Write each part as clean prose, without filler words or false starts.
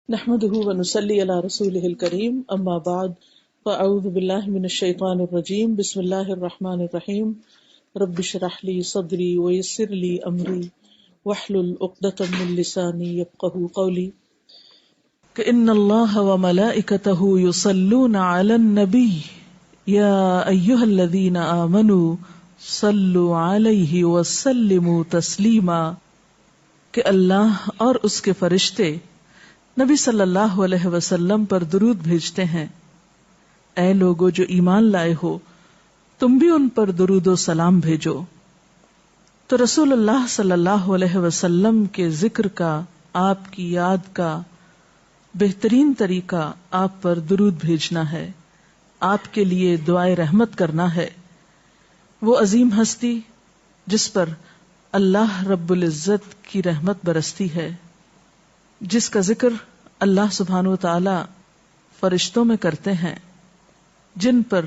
نحمده ونصلي على رسوله الكريم اما بعد فاعوذ بالله من الشيطان الرجيم بسم الله الرحمن الرحيم رب اشرح لي صدري ويسر لي امري واحلل عقدة من لساني يفقهوا قولي ان الله وملائكته يصلون على النبي يا ايها الذين آمنوا صلوا عليه وسلموا تسلیما کہ اللہ اور اس کے فرشتے نبی صلی اللہ علیہ وسلم پر درود بھیجتے ہیں۔ اے لوگو جو ایمان لائے ہو تم بھی ان پر درود و سلام بھیجو۔ تو رسول اللہ صلی اللہ علیہ وسلم کے ذکر کا، آپ کی یاد کا بہترین طریقہ آپ پر درود بھیجنا ہے، آپ کے لیے دعائے رحمت کرنا ہے۔ وہ عظیم ہستی جس پر اللہ رب العزت کی رحمت برستی ہے، جس کا ذکر اللہ سبحانہ و تعالی فرشتوں میں کرتے ہیں، جن پر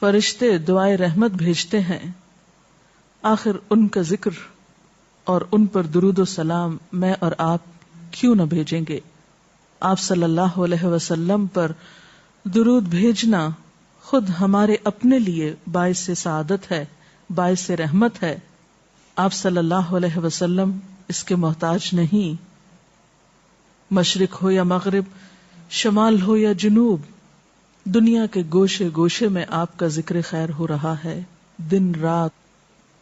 فرشتے دعائے رحمت بھیجتے ہیں، آخر ان کا ذکر اور ان پر درود و سلام میں اور آپ کیوں نہ بھیجیں گے؟ آپ صلی اللہ علیہ وسلم پر درود بھیجنا خود ہمارے اپنے لیے باعث سعادت ہے، باعث رحمت ہے۔ آپ صلی اللہ علیہ وسلم اس کے محتاج نہیں۔ مشرق ہو یا مغرب، شمال ہو یا جنوب، دنیا کے گوشے گوشے میں آپ کا ذکر خیر ہو رہا ہے، دن رات،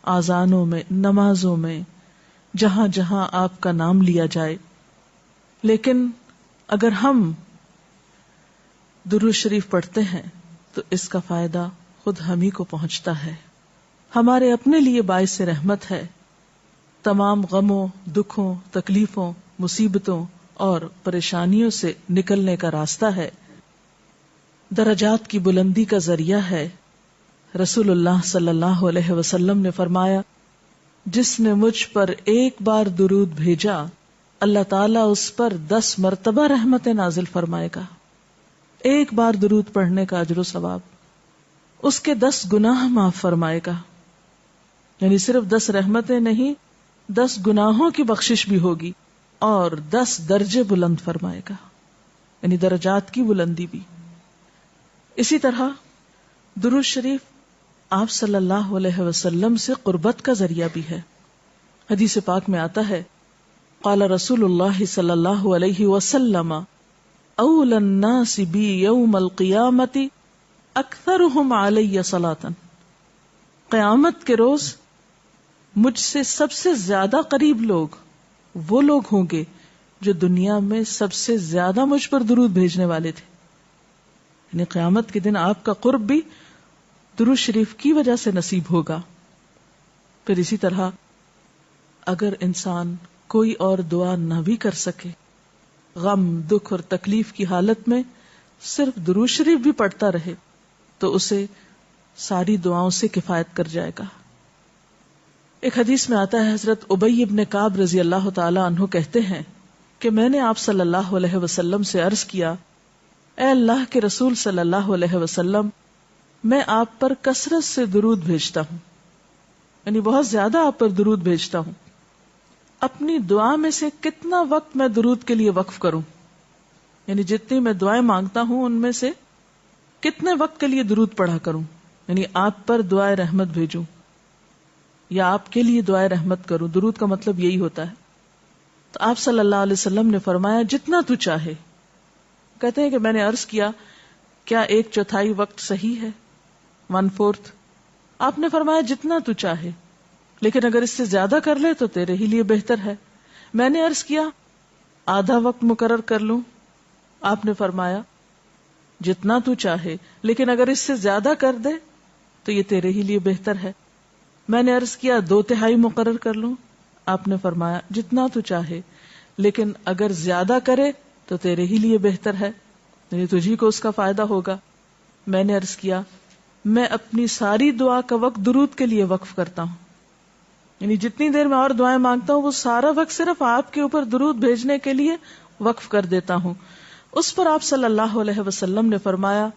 آذانوں میں، نمازوں میں، جہاں جہاں آپ کا نام لیا جائے۔ لیکن اگر ہم درود شریف پڑھتے ہیں تو اس کا فائدہ خود ہم ہی کو پہنچتا ہے، ہمارے اپنے لیے باعث رحمت ہے، تمام غموں، دکھوں، تکلیفوں، مصیبتوں اور پریشانیوں سے نکلنے کا راستہ ہے، درجات کی بلندی کا ذریعہ ہے۔ رسول اللہ صلی اللہ علیہ وسلم نے فرمایا، جس نے مجھ پر ایک بار درود بھیجا اللہ تعالیٰ اس پر 10 مرتبہ رحمتیں نازل فرمائے گا۔ ایک بار درود پڑھنے کا اجر و ثواب، اس کے 10 گناہ معاف فرمائے گا، یعنی صرف 10 رحمتیں نہیں، 10 گناہوں کی بخشش بھی ہوگی اور 10 درجے بلند فرمائے گا، یعنی درجات کی بلندی بھی۔ اسی طرح درود شریف آپ صلی اللہ علیہ وسلم سے قربت کا ذریعہ بھی ہے۔ حدیث پاک میں آتا ہے، قال رسول اللہ صلی اللہ علیہ وسلم اول الناس بی یوم القیامت اکثرهم علی صلاۃ، قیامت کے روز مجھ سے سب سے زیادہ قریب لوگ وہ لوگ ہوں گے جو دنیا میں سب سے زیادہ مجھ پر درود بھیجنے والے تھے، یعنی قیامت کے دن آپ کا قرب بھی درود شریف کی وجہ سے نصیب ہوگا۔ پھر اسی طرح اگر انسان کوئی اور دعا نہ بھی کر سکے، غم، دکھ اور تکلیف کی حالت میں صرف درود شریف بھی پڑھتا رہے تو اسے ساری دعاؤں سے کفایت کر جائے گا۔ ایک حدیث میں آتا ہے، حضرت ابی ابن کعب رضی اللہ تعالی عنہ کہتے ہیں کہ میں نے آپ صلی اللہ علیہ وسلم سے عرض کیا، اے اللہ کے رسول صلی اللہ علیہ وسلم، میں آپ پر کثرت سے درود بھیجتا ہوں، یعنی بہت زیادہ آپ پر درود بھیجتا ہوں، اپنی دعا میں سے کتنا وقت میں درود کے لیے وقف کروں، یعنی جتنی میں دعائیں مانگتا ہوں ان میں سے کتنے وقت کے لیے درود پڑھا کروں، یعنی آپ پر دعائے رحمت بھیجوں یا آپ کے لیے دعائے رحمت کروں۔ درود کا مطلب یہی ہوتا ہے۔ تو آپ صلی اللہ علیہ وسلم نے فرمایا، جتنا تو چاہے۔ کہتے ہیں کہ میں نے عرض کیا، کیا 1/4 وقت صحیح ہے؟ 1/4؟ آپ نے فرمایا جتنا تو چاہے، لیکن اگر اس سے زیادہ کر لے تو تیرے ہی لیے بہتر ہے۔ میں نے عرض کیا، آدھا وقت مقرر کر لوں؟ آپ نے فرمایا جتنا تو چاہے، لیکن اگر اس سے زیادہ کر دے تو یہ تیرے ہی لیے بہتر ہے۔ میں نے عرض کیا 2/3 مقرر کر لوں؟ آپ نے فرمایا جتنا تو چاہے، لیکن اگر زیادہ کرے تو تیرے ہی لیے بہتر ہے، یعنی تجھی کو اس کا فائدہ ہوگا۔ میں نے عرض کیا، میں اپنی ساری دعا کا وقت درود کے لیے وقف کرتا ہوں، یعنی جتنی دیر میں اور دعائیں مانگتا ہوں وہ سارا وقت صرف آپ کے اوپر درود بھیجنے کے لیے وقف کر دیتا ہوں۔ اس پر آپ صلی اللہ علیہ وسلم نے فرمایا،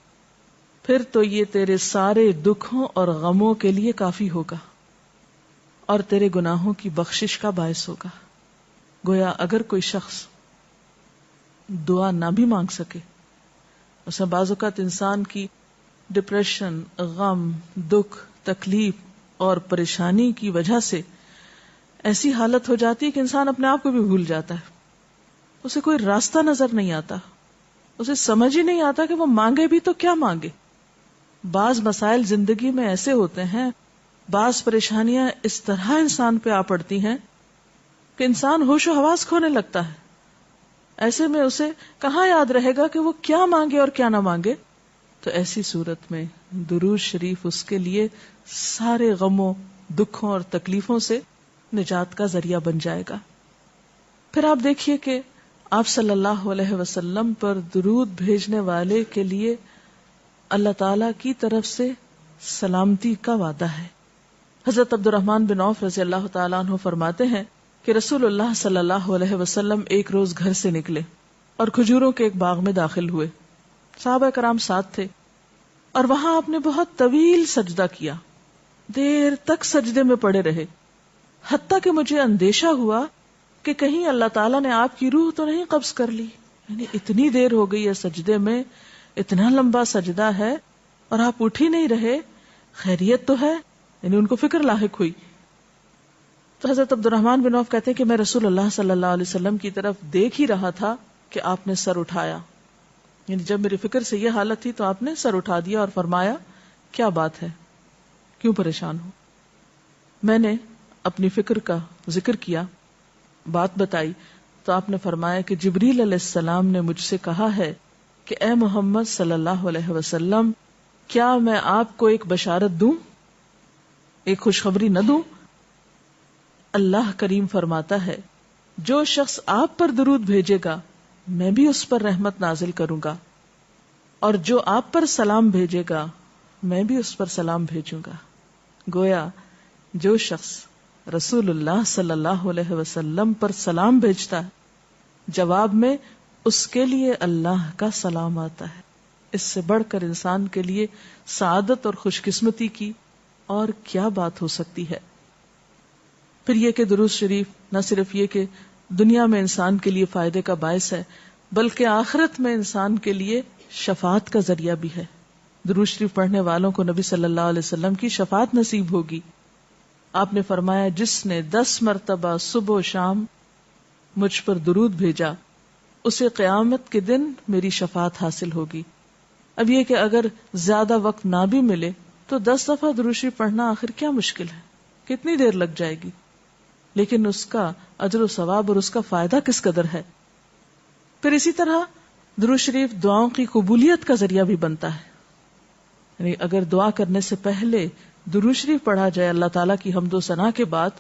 پھر تو یہ تیرے سارے دکھوں اور غموں کے لیے کافی ہوگا اور تیرے گناہوں کی بخشش کا باعث ہوگا۔ گویا اگر کوئی شخص دعا نہ بھی مانگ سکے. اس میں بعض اوقات انسان کی ڈپریشن، غم، دکھ، تکلیف اور پریشانی کی وجہ سے ایسی حالت ہو جاتی ہے کہ انسان اپنے آپ کو بھی بھول جاتا ہے. اسے کوئی راستہ نظر نہیں آتا، اسے سمجھ ہی نہیں آتا کہ وہ مانگے بھی تو کیا مانگے. بعض مسائل زندگی میں ایسے ہوتے ہیں، بعض پریشانیاں اس طرح انسان پہ آ پڑتی ہیں کہ انسان ہوش و حواس کھونے لگتا ہے. ایسے میں اسے کہاں یاد رہے گا کہ وہ کیا مانگے اور کیا نہ مانگے. تو ایسی صورت میں درود شریف اس کے لیے سارے غموں، دکھوں اور تکلیفوں سے نجات کا ذریعہ بن جائے گا. پھر آپ دیکھیے کہ آپ صلی اللہ علیہ وسلم پر درود بھیجنے والے کے لیے اللہ تعالی کی طرف سے سلامتی کا وعدہ ہے. حضرت عبد الرحمن بن عوف رضی اللہ تعالیٰ عنہ فرماتے ہیں کہ رسول اللہ صلی اللہ علیہ وسلم ایک روز گھر سے نکلے اور کھجوروں کے ایک باغ میں داخل ہوئے. صحابہ کرام ساتھ تھے اور وہاں آپ نے بہت طویل سجدہ کیا، دیر تک سجدے میں پڑے رہے، حتیٰ کہ مجھے اندیشہ ہوا کہ کہیں اللہ تعالیٰ نے آپ کی روح تو نہیں قبض کر لی. یعنی اتنی دیر ہو گئی ہے سجدے میں، اتنا لمبا سجدہ ہے اور آپ اٹھ ہی نہیں رہے، خیریت تو ہے؟ یعنی ان کو فکر لاحق ہوئی. تو حضرت عبد الرحمن بن عوف کہتے ہیں کہ میں رسول اللہ صلی اللہ علیہ وسلم کی طرف دیکھ ہی رہا تھا کہ آپ نے سر اٹھایا. یعنی جب میری فکر سے یہ حالت تھی تو آپ نے سر اٹھا دیا اور فرمایا کیا بات ہے، کیوں پریشان ہو؟ میں نے اپنی فکر کا ذکر کیا، بات بتائی تو آپ نے فرمایا کہ جبریل علیہ السلام نے مجھ سے کہا ہے کہ اے محمد صلی اللہ علیہ وسلم، کیا میں آپ کو ایک بشارت دوں، ایک خوشخبری نہ دوں؟ اللہ کریم فرماتا ہے جو شخص آپ پر درود بھیجے گا میں بھی اس پر رحمت نازل کروں گا، اور جو آپ پر سلام بھیجے گا میں بھی اس پر سلام بھیجوں گا. گویا جو شخص رسول اللہ صلی اللہ علیہ وسلم پر سلام بھیجتا ہے جواب میں اس کے لیے اللہ کا سلام آتا ہے. اس سے بڑھ کر انسان کے لیے سعادت اور خوش قسمتی کی اور کیا بات ہو سکتی ہے. پھر یہ کہ درود شریف نہ صرف یہ کہ دنیا میں انسان کے لیے فائدے کا باعث ہے بلکہ آخرت میں انسان کے لیے شفاعت کا ذریعہ بھی ہے. درود شریف پڑھنے والوں کو نبی صلی اللہ علیہ وسلم کی شفاعت نصیب ہوگی. آپ نے فرمایا جس نے 10 مرتبہ صبح و شام مجھ پر درود بھیجا اسے قیامت کے دن میری شفاعت حاصل ہوگی. اب یہ کہ اگر زیادہ وقت نہ بھی ملے تو 10 دفعہ درود شریف پڑھنا آخر کیا مشکل ہے، کتنی دیر لگ جائے گی، لیکن اس کا اجر و ثواب اور اس کا فائدہ کس قدر ہے. پھر اسی طرح درود شریف دعاؤں کی قبولیت کا ذریعہ بھی بنتا ہے. یعنی اگر دعا کرنے سے پہلے درود شریف پڑھا جائے اللہ تعالیٰ کی حمد و ثنا کے بعد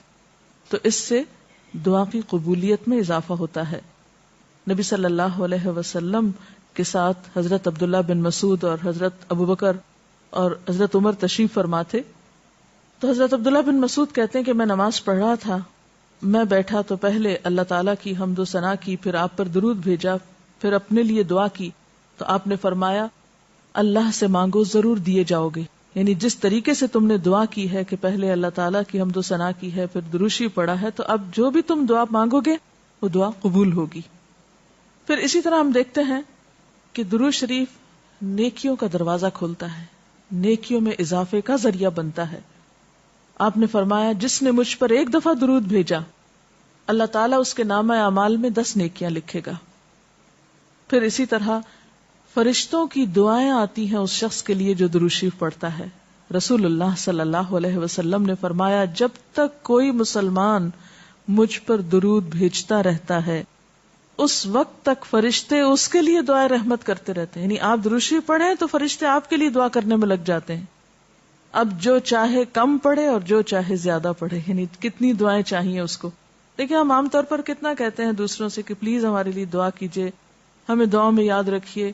تو اس سے دعا کی قبولیت میں اضافہ ہوتا ہے. نبی صلی اللہ علیہ وسلم کے ساتھ حضرت عبداللہ بن مسعود اور حضرت ابوبکر اور حضرت عمر تشریف فرما تھے. تو حضرت عبداللہ بن مسعود کہتے ہیں کہ میں نماز پڑھ رہا تھا، میں بیٹھا تو پہلے اللہ تعالیٰ کی حمد و ثنا کی، پھر آپ پر درود بھیجا، پھر اپنے لیے دعا کی تو آپ نے فرمایا اللہ سے مانگو ضرور دیے جاؤ گے. یعنی جس طریقے سے تم نے دعا کی ہے کہ پہلے اللہ تعالیٰ کی حمد و ثنا کی ہے پھر درود شریف پڑھا ہے تو اب جو بھی تم دعا مانگو گے وہ دعا قبول ہوگی. پھر اسی طرح ہم دیکھتے ہیں کہ درود شریف نیکیوں کا دروازہ کھولتا ہے، نیکیوں میں اضافے کا ذریعہ بنتا ہے. آپ نے فرمایا جس نے مجھ پر ایک دفعہ درود بھیجا اللہ تعالیٰ اس کے نامہ اعمال میں 10 نیکیاں لکھے گا. پھر اسی طرح فرشتوں کی دعائیں آتی ہیں اس شخص کے لیے جو درود شریف پڑھتا ہے. رسول اللہ صلی اللہ علیہ وسلم نے فرمایا جب تک کوئی مسلمان مجھ پر درود بھیجتا رہتا ہے اس وقت تک فرشتے اس کے لیے دعائیں رحمت کرتے رہتے ہیں. یعنی آپ درود شریف پڑھیں تو فرشتے آپ کے لیے دعا کرنے میں لگ جاتے ہیں. اب جو چاہے کم پڑھے اور جو چاہے زیادہ پڑھے، یعنی کتنی دعائیں چاہیے اس کو. دیکھیں ہم عام طور پر کتنا کہتے ہیں دوسروں سے کہ پلیز ہمارے لیے دعا کیجیے، ہمیں دعا میں یاد رکھیے،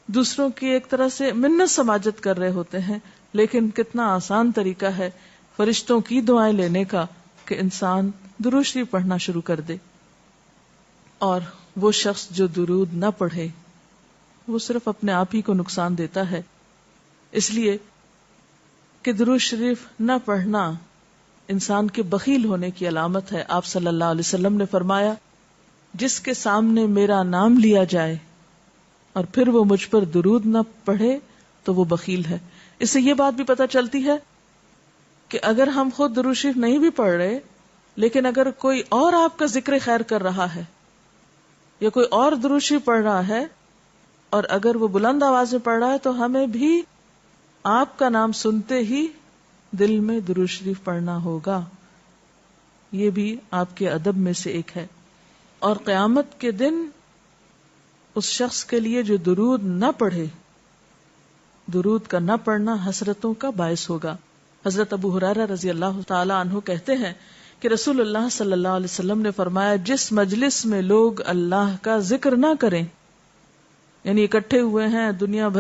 دوسروں کی ایک طرح سے منت سماجت کر رہے ہوتے ہیں. لیکن کتنا آسان طریقہ ہے فرشتوں کی دعائیں لینے کا کہ انسان درود شریف پڑھنا شروع کر دے. اور وہ شخص جو درود نہ پڑھے وہ صرف اپنے آپ ہی کو نقصان دیتا ہے. اس لیے کہ درود شریف نہ پڑھنا انسان کے بخیل ہونے کی علامت ہے. آپ صلی اللہ علیہ وسلم نے فرمایا جس کے سامنے میرا نام لیا جائے اور پھر وہ مجھ پر درود نہ پڑھے تو وہ بخیل ہے. اس سے یہ بات بھی پتہ چلتی ہے کہ اگر ہم خود درود شریف نہیں بھی پڑھ رہے لیکن اگر کوئی اور آپ کا ذکر خیر کر رہا ہے یا کوئی اور درود شریف پڑھ رہا ہے اور اگر وہ بلند آواز میں پڑھ رہا ہے تو ہمیں بھی آپ کا نام سنتے ہی دل میں درود شریف پڑھنا ہوگا. یہ بھی آپ کے ادب میں سے ایک ہے. اور قیامت کے دن اس شخص کے لیے جو درود نہ پڑھے، درود کا نہ پڑھنا حسرتوں کا باعث ہوگا. حضرت ابو ہریرہ رضی اللہ تعالی عنہ کہتے ہیں کہ رسول اللہ صلی اللہ علیہ وسلم نے فرمایا، جس مجلس میں لوگ اللہ کا ذکر نہ کریں، یعنی اکٹھے ہوئے ہیں دنیا بھر